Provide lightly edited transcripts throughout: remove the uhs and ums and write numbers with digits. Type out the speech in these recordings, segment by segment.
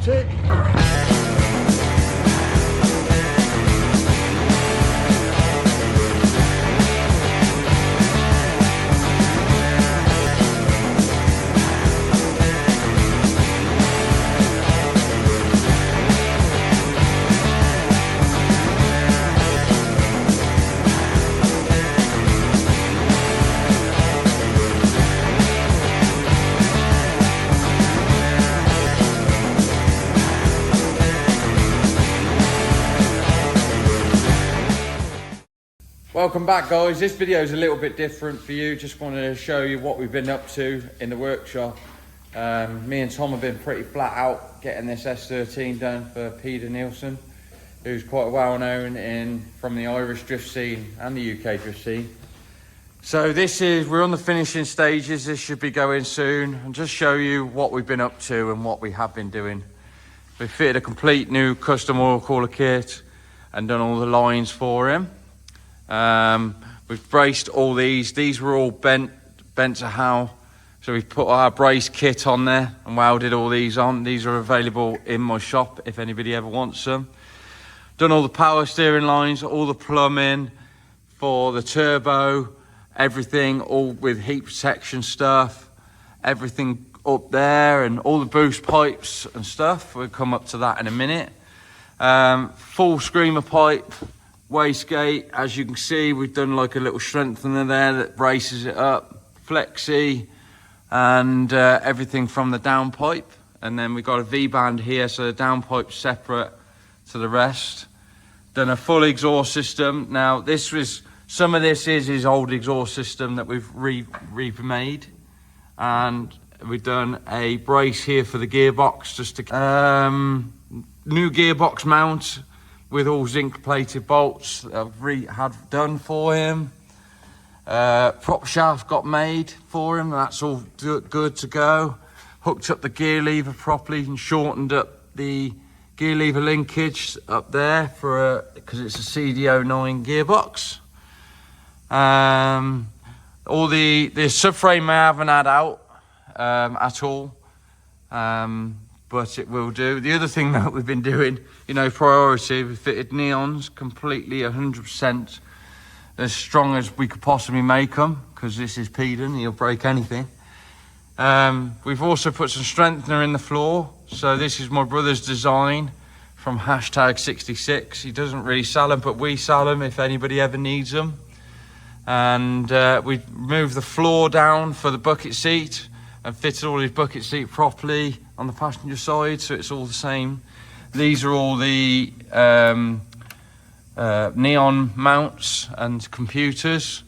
tick. Welcome back, guys. This video is a little bit different for you. Just wanted to show you what we've been up to in the workshop. Me and Tom have been pretty flat out getting this S13 done for Peter Nielsen, who's quite well known from the Irish drift scene and the UK drift scene. So we're on the finishing stages. This should be going soon, and just show you what we've been up to and what we have been doing. We fitted a complete new custom oil cooler kit and done all the lines for him. We've braced all these were all bent to how, so we've put our brace kit on there and welded all these on. These are available in my shop if anybody ever wants them. Done all the power steering lines, all the plumbing for the turbo, everything, all with heat protection stuff, everything up there, and all the boost pipes and stuff. We'll come up to that in a minute. Full screamer pipe, wastegate. As you can see, we've done like a little strengthener there that braces it up, flexi, and everything from the downpipe. And then we've got a V-band here, so the downpipe's separate to the rest. Done a full exhaust system. Now some of this is his old exhaust system that we've remade, and we've done a brace here for the gearbox, just to new gearbox mount with all zinc plated bolts that I've had done for him. Prop shaft got made for him, that's all good to go. Hooked up the gear lever properly and shortened up the gear lever linkage up there because it's a CD09 gearbox. All the subframe I haven't had out at all, but it will do. The other thing that we've been doing, priority, we fitted neons completely 100% as strong as we could possibly make them, because this is Peden, he'll break anything. We've also put some strengthener in the floor. So this is my brother's design from #66. He doesn't really sell them, but we sell them if anybody ever needs them. And we moved the floor down for the bucket seat and fitted all his bucket seat properly on the passenger side, so it's all the same. These are all the neon mounts and computers.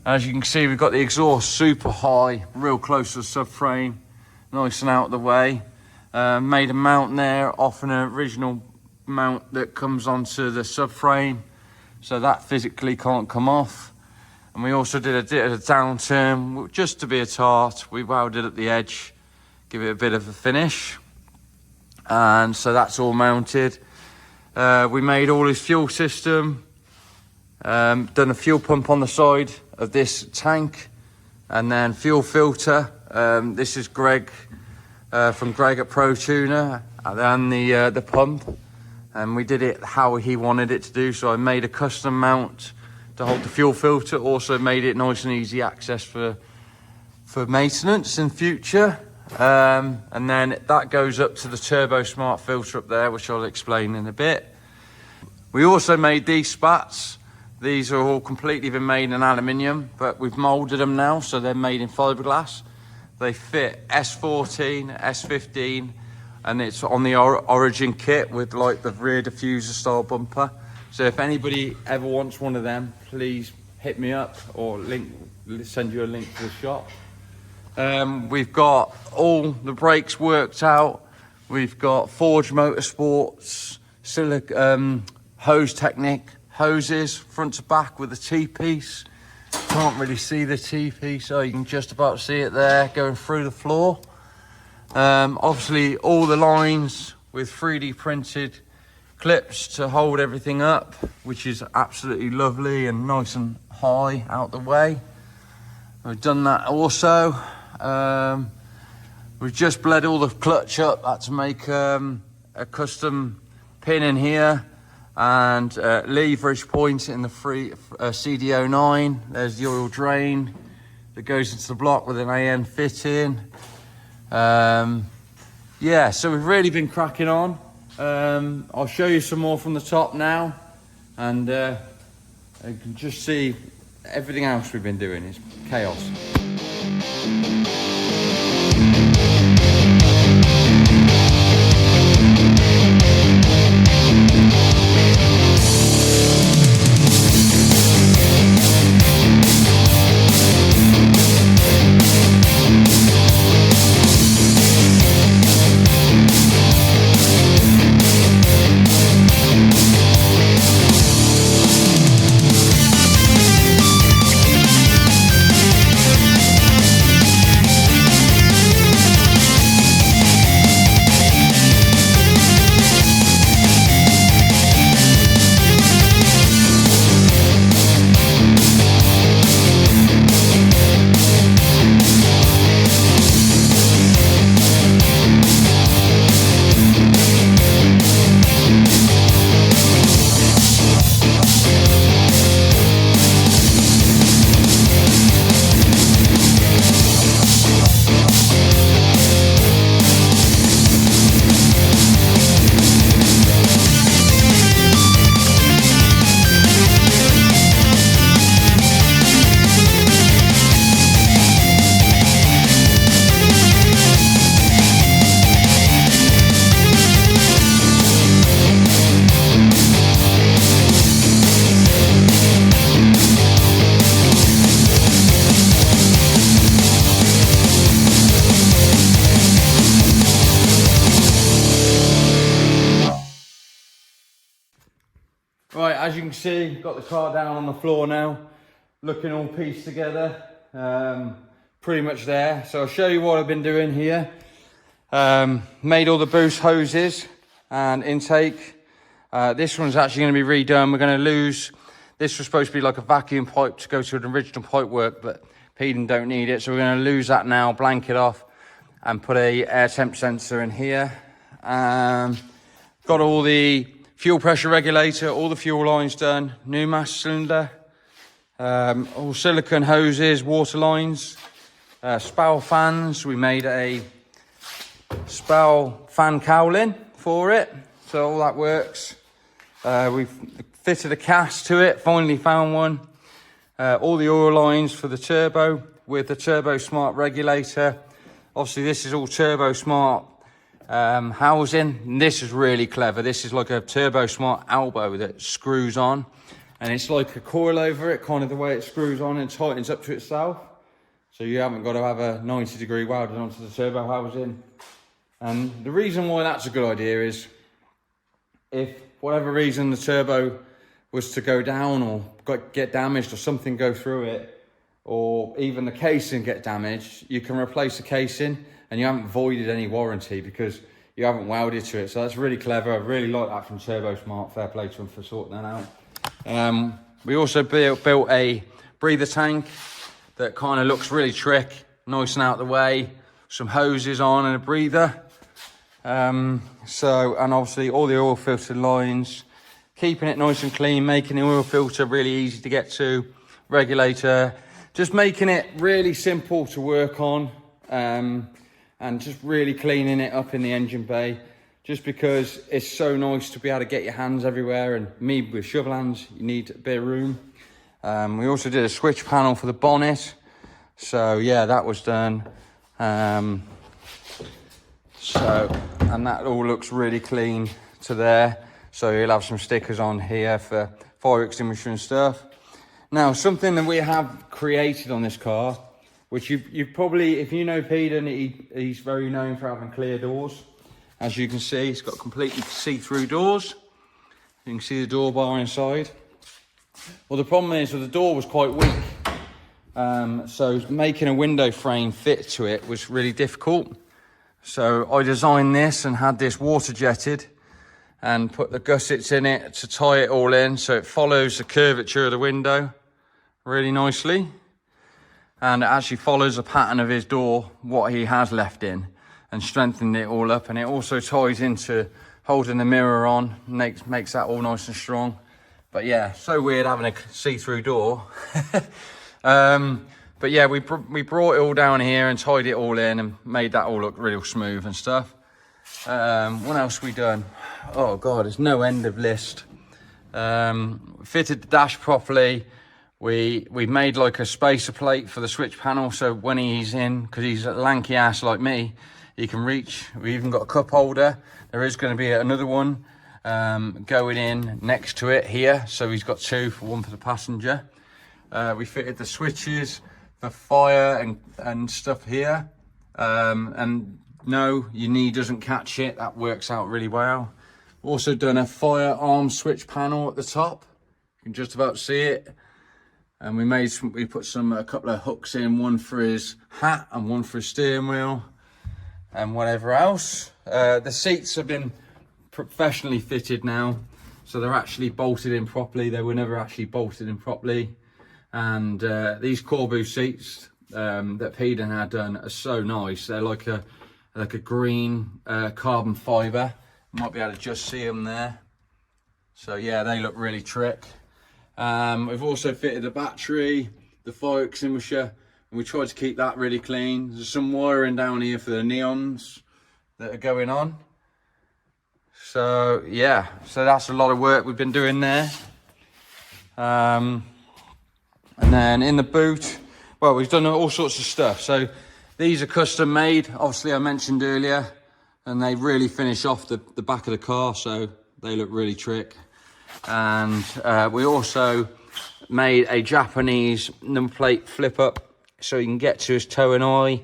As you can see, we've got the exhaust super high, real close to the subframe, nice and out of the way. Made a mount there off an original mount that comes onto the subframe, so that physically can't come off. And we also did a downturn, just to be a tart. We welded at the edge, give it a bit of a finish. And so that's all mounted. We made all his fuel system, done a fuel pump on the side of this tank, and then fuel filter. This is Greg, from Greg at Pro Tuner, and then the pump. And we did it how he wanted it to do, so I made a custom mount to hold the fuel filter. Also made it nice and easy access for maintenance in future. And then that goes up to the turbo smart filter up there, which I'll explain in a bit. We also made these spats. These are all completely been made in aluminium, but we've molded them now, so they're made in fiberglass. They fit S14, S15, and it's on the Origin kit with like the rear diffuser style bumper. So if anybody ever wants one of them, please hit me up or send you a link to the shop. We've got all the brakes worked out. We've got Forge Motorsports, Hose Technic hoses, front to back with a T-piece. Can't really see the T-piece, so you can just about see it there going through the floor. Obviously all the lines with 3D printed clips to hold everything up, which is absolutely lovely and nice and high out the way. We've done that also. We've just bled all the clutch up, had to make a a custom pin in here, and leverage point in the free CD09. There's the oil drain that goes into the block with an AN fitting. Yeah, so we've really been cracking on. I'll show you some more from the top now, and you can just see everything else we've been doing is chaos. Right, as you can see, got the car down on the floor now, looking all pieced together, pretty much there. So I'll show you what I've been doing here. Made all the boost hoses and intake. This one's actually going to be redone. We're going to lose, this was supposed to be like a vacuum pipe to go to an original pipe work, but PEDEN don't need it. So we're going to lose that now, blank it off, and put a air temp sensor in here. Got all the fuel pressure regulator, all the fuel lines done, new mass cylinder, all silicone hoses, water lines, spout fans. We made a spout fan cowling for it, so all that works. We've fitted a cast to it, finally found one. All the oil lines for the turbo with the Turbo Smart regulator. Obviously this is all Turbo Smart housing, and this is really clever. This is like a Turbo Smart elbow that screws on, and it's like a coil over it, kind of the way it screws on and tightens up to itself, so you haven't got to have a 90-degree welded onto the turbo housing. And the reason why that's a good idea is if for whatever reason the turbo was to go down or get damaged or something go through it, or even the casing get damaged, you can replace the casing and you haven't voided any warranty because you haven't welded to it. So that's really clever. I really like that from Turbo Smart. Fair play to them for sorting that out. We also built a breather tank that kind of looks really trick, nice and out of the way, some hoses on and a breather. And obviously all the oil filter lines, keeping it nice and clean, making the oil filter really easy to get to, regulator, just making it really simple to work on. And just really cleaning it up in the engine bay, just because it's so nice to be able to get your hands everywhere, and me with shovel hands, you need a bit of room. We also did a switch panel for the bonnet, so yeah, that was done. And that all looks really clean to there, so you'll have some stickers on here for fire extinguisher and stuff. Now, something that we have created on this car, which you probably, if you know PEDEN, he's very known for having clear doors. As you can see, it's got completely see-through doors. You can see the door bar inside. Well, the problem is that the door was quite weak. So making a window frame fit to it was really difficult. So I designed this and had this water jetted and put the gussets in it to tie it all in so it follows the curvature of the window really nicely. And it actually follows the pattern of his door, what he has left in, and strengthened it all up. And it also ties into holding the mirror on makes that all nice and strong. But yeah, so weird having a see-through door. But yeah, we brought it all down here and tied it all in and made that all look real smooth and stuff. What else we done? Oh God, there's no end of list. Fitted the dash properly. We made like a spacer plate for the switch panel, so when he's in, because he's a lanky ass like me, he can reach. We even got a cup holder. There is going to be another one going in next to it here, so he's got two, one for the passenger. We fitted the switches for fire and stuff here, and no, your knee doesn't catch it. That works out really well. Also done a firearm switch panel at the top. You can just about see it. And we put a couple of hooks in, one for his hat and one for his steering wheel and whatever else. The seats have been professionally fitted now, so they're actually bolted in properly. They were never actually bolted in properly. And these Corbu seats that Peden had done are so nice. They're like a green carbon fibre. You might be able to just see them there. So yeah, they look really trick. We've also fitted the battery, the fire extinguisher, and we tried to keep that really clean. There's some wiring down here for the neons that are going on. So yeah, so that's a lot of work we've been doing there. And then in the boot, well, we've done all sorts of stuff. So these are custom made, obviously I mentioned earlier, and they really finish off the back of the car, so they look really trick. And we also made a Japanese number plate flip up so you can get to his toe and eye,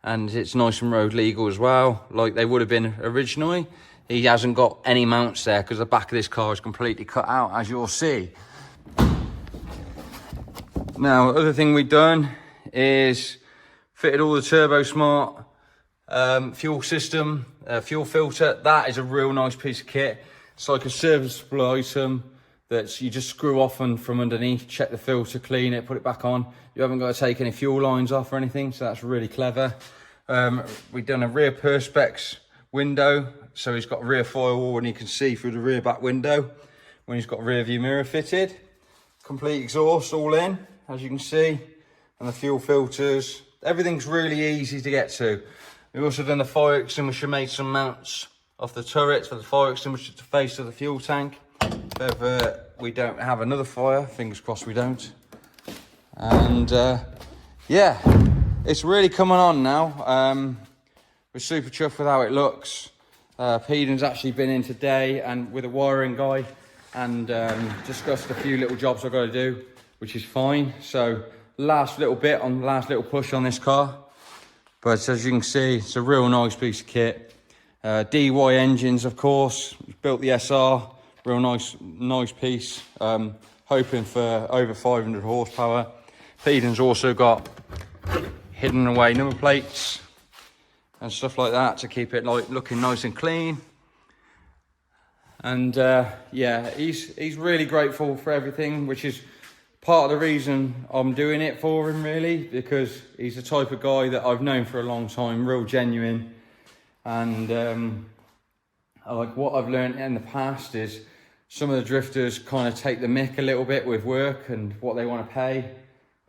and it's nice and road legal as well, like they would have been originally. He hasn't got any mounts there because the back of this car is completely cut out, as you'll see. Now, the other thing we've done is fitted all the Turbo Smart fuel system, fuel filter. That is a real nice piece of kit. It's like a serviceable item that you just screw off and from underneath, check the filter, clean it, put it back on. You haven't got to take any fuel lines off or anything, so that's really clever. We've done a rear perspex window, so he's got a rear firewall and he can see through the rear back window when he's got a rear view mirror fitted. Complete exhaust all in, as you can see, and the fuel filters. Everything's really easy to get to. We've also done the fire extinguisher, made some mounts off the turret for the fire extinguisher to face to the fuel tank. If we don't have another fire, fingers crossed we don't. And yeah, it's really coming on now. We're super chuffed with how it looks. Peden's actually been in today and with a wiring guy and discussed a few little jobs I've got to do, which is fine. So last little push on this car. But as you can see, it's a real nice piece of kit. DY engines, of course, built the SR, real nice piece. Hoping for over 500 horsepower. Peden's also got hidden away number plates and stuff like that to keep it looking nice and clean. And yeah, he's really grateful for everything, which is part of the reason I'm doing it for him, really, because he's the type of guy that I've known for a long time, real genuine. And like what I've learned in the past is some of the drifters kind of take the mick a little bit with work and what they want to pay.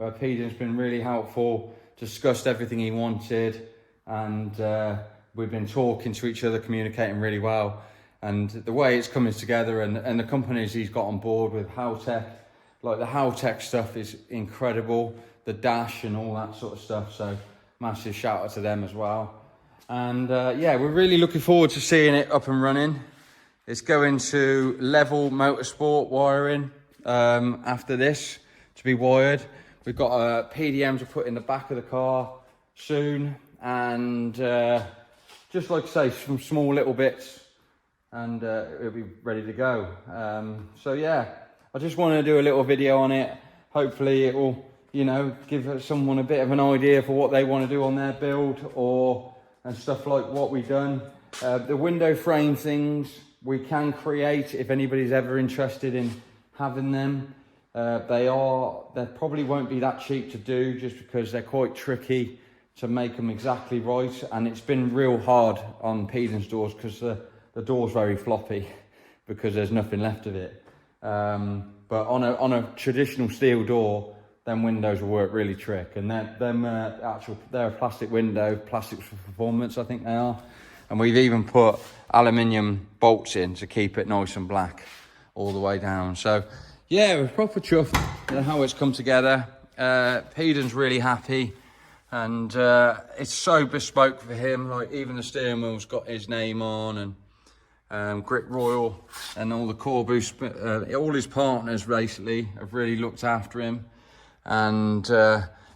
Peden's been really helpful, discussed everything he wanted, and we've been talking to each other, communicating really well. And the way it's coming together and the companies he's got on board with Howtech, like the Howtech stuff is incredible, the dash and all that sort of stuff. So massive shout out to them as well. And yeah, we're really looking forward to seeing it up and running. It's going to Level Motorsport wiring after this to be wired. We've got a PDM to put in the back of the car soon, and just like I say, some small little bits, and it'll be ready to go. So yeah, I just want to do a little video on it. Hopefully it will, you know, give someone a bit of an idea for what they want to do on their build and stuff like what we've done. The window frame things we can create if anybody's ever interested in having them. They probably won't be that cheap to do just because they're quite tricky to make them exactly right, and it's been real hard on Peden's doors because the the door's very floppy because there's nothing left of it. But on a traditional steel door, them windows will work really trick. And they're a plastic window, plastic for performance, I think they are. And we've even put aluminium bolts in to keep it nice and black all the way down. So yeah, we're proper chuffed at how it's come together. PEDENS really happy, and it's so bespoke for him. Like even the steering wheel's got his name on, and Grip Royal and all the core boost, all his partners basically have really looked after him. And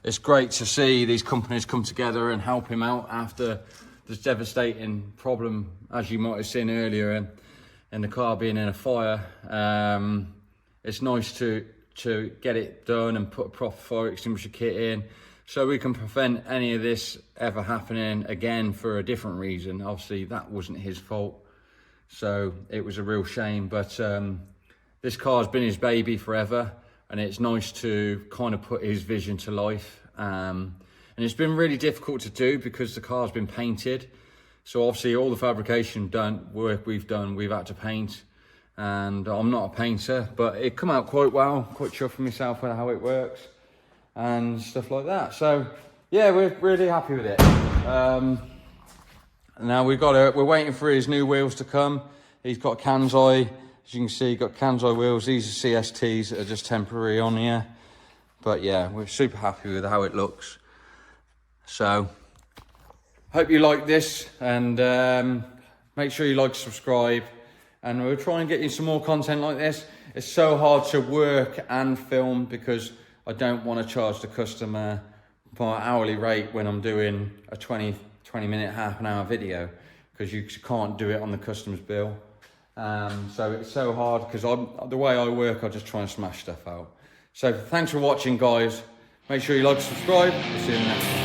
it's great to see these companies come together and help him out after this devastating problem, as you might have seen earlier, and the car being in a fire. It's nice to get it done and put a proper fire extinguisher kit in, so we can prevent any of this ever happening again for a different reason. Obviously that wasn't his fault, so it was a real shame, but this car's been his baby forever, and it's nice to kind of put his vision to life. And it's been really difficult to do because the car's been painted. So obviously all the fabrication work we've done, we've had to paint. And I'm not a painter, but it come out quite well, quite chuffed with myself with how it works and stuff like that. So yeah, we're really happy with it. Now we're waiting for his new wheels to come. He's got Kansai, as you can see, got Kansai wheels. These are CSTs that are just temporary on here. But yeah, we're super happy with how it looks. So hope you like this, and make sure you like, subscribe, and we'll try and get you some more content like this. It's so hard to work and film because I don't want to charge the customer my hourly rate when I'm doing a 20 minute, half an hour video, because you can't do it on the customer's bill. So it's so hard because the way I work, I just try and smash stuff out. So thanks for watching, guys. Make sure you like, subscribe. We'll see you in the next one.